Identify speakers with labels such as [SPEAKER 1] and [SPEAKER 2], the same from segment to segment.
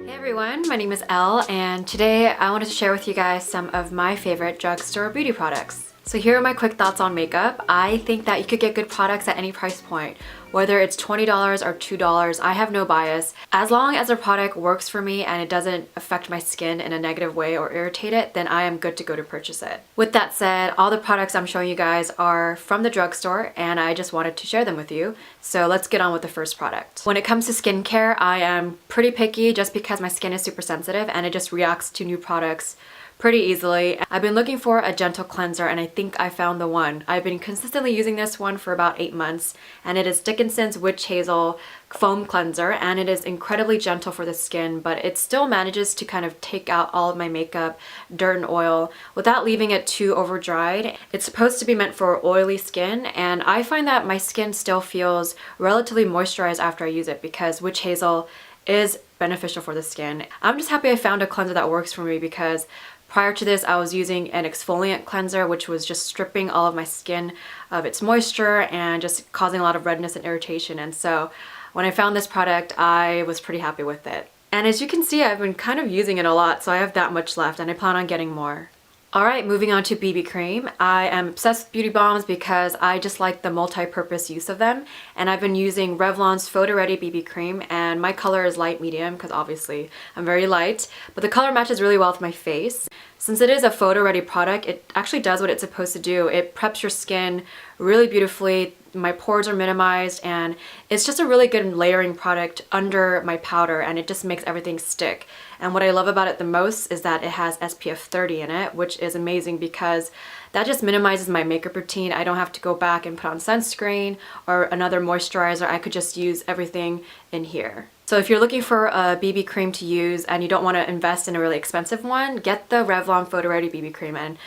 [SPEAKER 1] everyone, my name is Elle, and today I wanted to share with you guys some of my favorite drugstore beauty products. So here are my quick thoughts on makeup. I think that you could get good products at any price point, whether it's $20 or $2, I have no bias. As long as a product works for me and it doesn't affect my skin in a negative way or irritate it, then I am good to go to purchase it. With that said, all the products I'm showing you guys are from the drugstore and I just wanted to share them with you. So let's get on with the first product. When it comes to skincare, I am pretty picky just because my skin is super sensitive and it just reacts to new products pretty easily. I've been looking for a gentle cleanser and I think I found the one. I've been consistently using this one for about 8 months and it is Dickinson's Witch Hazel Foam Cleanser, and it is incredibly gentle for the skin, but it still manages to kind of take out all of my makeup, dirt and oil without leaving it too over dried. It's supposed to be meant for oily skin and I find that my skin still feels relatively moisturized after I use it because Witch Hazel is beneficial for the skin. I'm just happy I found a cleanser that works for me because prior to this, I was using an exfoliant cleanser, which was just stripping all of my skin of its moisture and just causing a lot of redness and irritation. And so when I found this product, I was pretty happy with it. And as you can see, I've been kind of using it a lot, so I have that much left and I plan on getting more. Alright, moving on to BB cream. I am obsessed with beauty bombs because I just like the multi-purpose use of them, and I've been using Revlon's Photo Ready BB cream, and my color is light medium because obviously I'm very light, but the color matches really well with my face. Since it is a photo ready product, it actually does what it's supposed to do. It preps your skin really beautifully. My pores are minimized and it's just a really good layering product under my powder and it just makes everything stick. And what I love about it the most is that it has SPF 30 in it, which is amazing because that just minimizes my makeup routine. I don't have to go back and put on sunscreen or another moisturizer. I could just use everything in here. So if you're looking for a BB cream to use and you don't want to invest in a really expensive one, get the Revlon Photo Ready BB cream and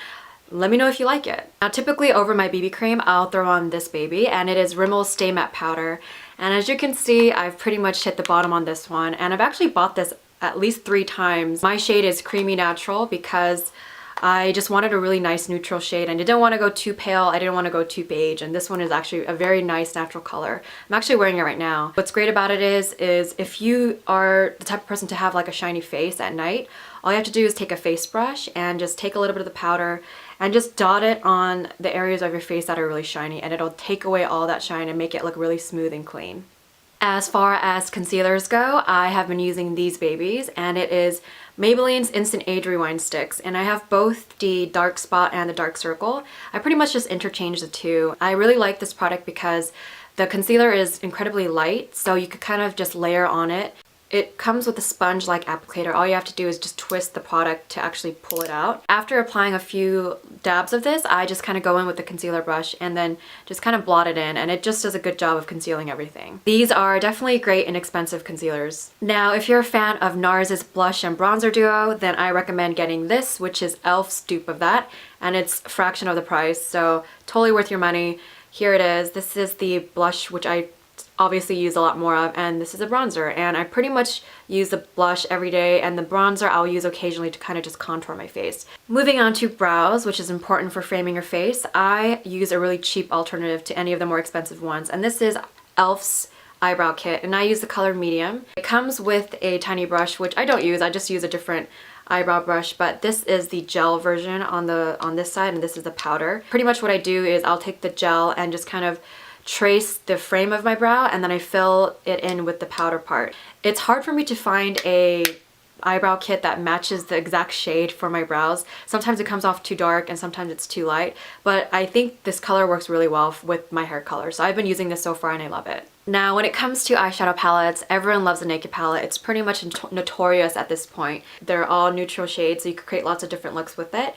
[SPEAKER 1] let me know if you like it. Now typically over my BB cream, I'll throw on this baby, and it is Rimmel's Stay Matte Powder. And as you can see, I've pretty much hit the bottom on this one, and I've actually bought this at least 3 times. My shade is Creamy Natural because I just wanted a really nice neutral shade and I didn't want to go too pale, I didn't want to go too beige, and this one is actually a very nice natural color. I'm actually wearing it right now. What's great about it is if you are the type of person to have like a shiny face at night, all you have to do is take a face brush and just take a little bit of the powder and just dot it on the areas of your face that are really shiny, and it'll take away all that shine and make it look really smooth and clean. As far as concealers go, I have been using these babies, and it is Maybelline's Instant Age Rewind Sticks, and I have both the dark spot and the dark circle. I pretty much just interchange the two. I really like this product because the concealer is incredibly light, so you could kind of just layer on it. It comes with a sponge-like applicator. All you have to do is just twist the product to actually pull it out. After applying a few dabs of this, I just kind of go in with the concealer brush and then just kind of blot it in, and it just does a good job of concealing everything. These are definitely great inexpensive concealers. Now, if you're a fan of NARS's blush and bronzer duo, then I recommend getting this, which is e.l.f.'s dupe of that, and it's a fraction of the price, so totally worth your money. Here it is. This is the blush, which I obviously use a lot more of, and this is a bronzer, and I pretty much use the blush every day, and the bronzer I'll use occasionally to kind of just contour my face. Moving on to brows, which is important for framing your face, I use a really cheap alternative to any of the more expensive ones, and this is e.l.f.'s eyebrow kit, and I use the color medium. It comes with a tiny brush, which I don't use, I just use a different eyebrow brush, but this is the gel version on this side, and this is the powder. Pretty much what I do is I'll take the gel and just kind of trace the frame of my brow, and then I fill it in with the powder part. It's hard for me to find a eyebrow kit that matches the exact shade for my brows. Sometimes it comes off too dark and sometimes it's too light, but I think this color works really well with my hair color, so I've been using this so far and I love it. Now when it comes to eyeshadow palettes, everyone loves the Naked palette. It's pretty much notorious at this point. They're all neutral shades, so you could create lots of different looks with it.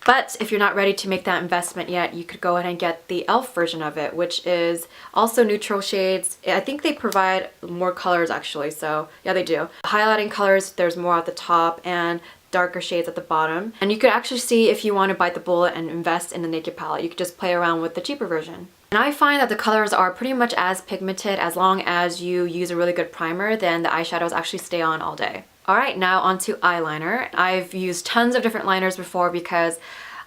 [SPEAKER 1] But if you're not ready to make that investment yet, you could go ahead and get the e.l.f. version of it, which is also neutral shades. I think they provide more colors actually, so yeah, they do. Highlighting colors, there's more at the top and darker shades at the bottom. And you could actually see if you want to bite the bullet and invest in the Naked palette, you could just play around with the cheaper version. And I find that the colors are pretty much as pigmented. As long as you use a really good primer, then the eyeshadows actually stay on all day. Alright, now onto eyeliner. I've used tons of different liners before because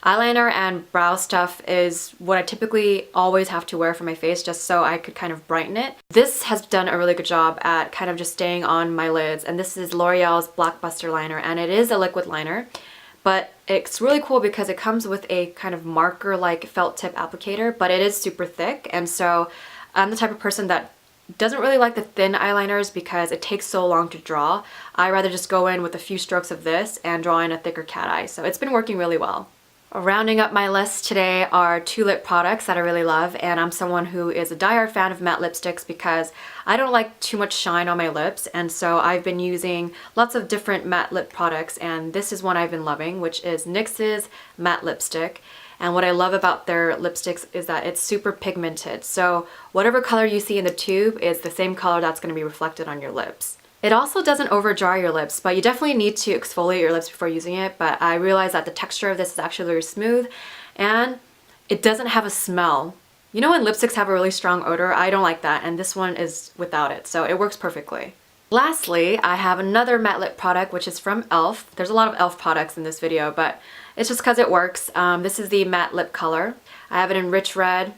[SPEAKER 1] Eyeliner and brow stuff is what I typically always have to wear for my face just so I could kind of brighten it. This has done a really good job at kind of just staying on my lids, and this is L'Oreal's Blockbuster liner, and it is a liquid liner. But it's really cool because it comes with a kind of marker-like felt tip applicator, but it is super thick, and so I'm the type of person that doesn't really like the thin eyeliners because it takes so long to draw. I rather just go in with a few strokes of this and draw in a thicker cat eye, so it's been working really well. Rounding up my list today are 2 lip products that I really love, and I'm someone who is a diehard fan of matte lipsticks because I don't like too much shine on my lips, and so I've been using lots of different matte lip products, and this is one I've been loving, which is NYX's matte lipstick. And what I love about their lipsticks is that it's super pigmented, so whatever color you see in the tube is the same color that's going to be reflected on your lips. It also doesn't over dry your lips, but you definitely need to exfoliate your lips before using it. But I realized that the texture of this is actually very smooth and it doesn't have a smell. You know when lipsticks have a really strong odor? I don't like that, and this one is without it, so it works perfectly. Lastly, I have another matte lip product, which is from e.l.f. There's a lot of e.l.f. products in this video, but it's just because it works. This is the matte lip color. I have it in rich red.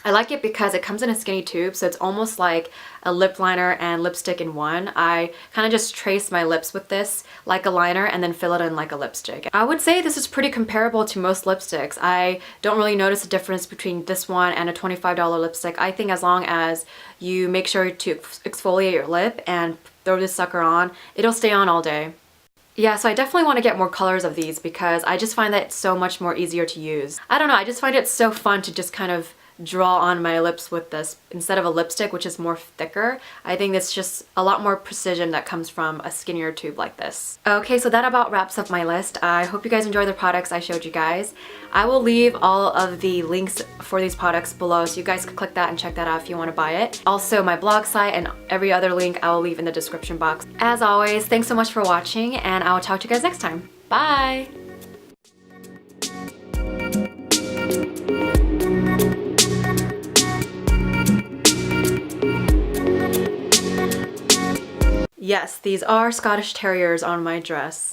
[SPEAKER 1] I like it because it comes in a skinny tube, so it's almost like a lip liner and lipstick in one. I kind of just trace my lips with this like a liner and then fill it in like a lipstick. I would say this is pretty comparable to most lipsticks. I don't really notice a difference between this one and a $25 lipstick. I think as long as you make sure to exfoliate your lip and throw this sucker on, it'll stay on all day. Yeah, so I definitely want to get more colors of these because I just find that it's so much more easier to use. I don't know, I just find it so fun to just kind of draw on my lips with this instead of a lipstick, which is more thicker. I think it's just a lot more precision that comes from a skinnier tube like this. Okay, so that about wraps up my list. I hope you guys enjoy the products I showed you guys. I will leave all of the links for these products below so you guys can click that and check that out if you want to buy it. Also, my blog site and every other link I will leave in the description box. As always, thanks so much for watching, and I will talk to you guys next time. Bye! Yes, these are Scottish Terriers on my dress.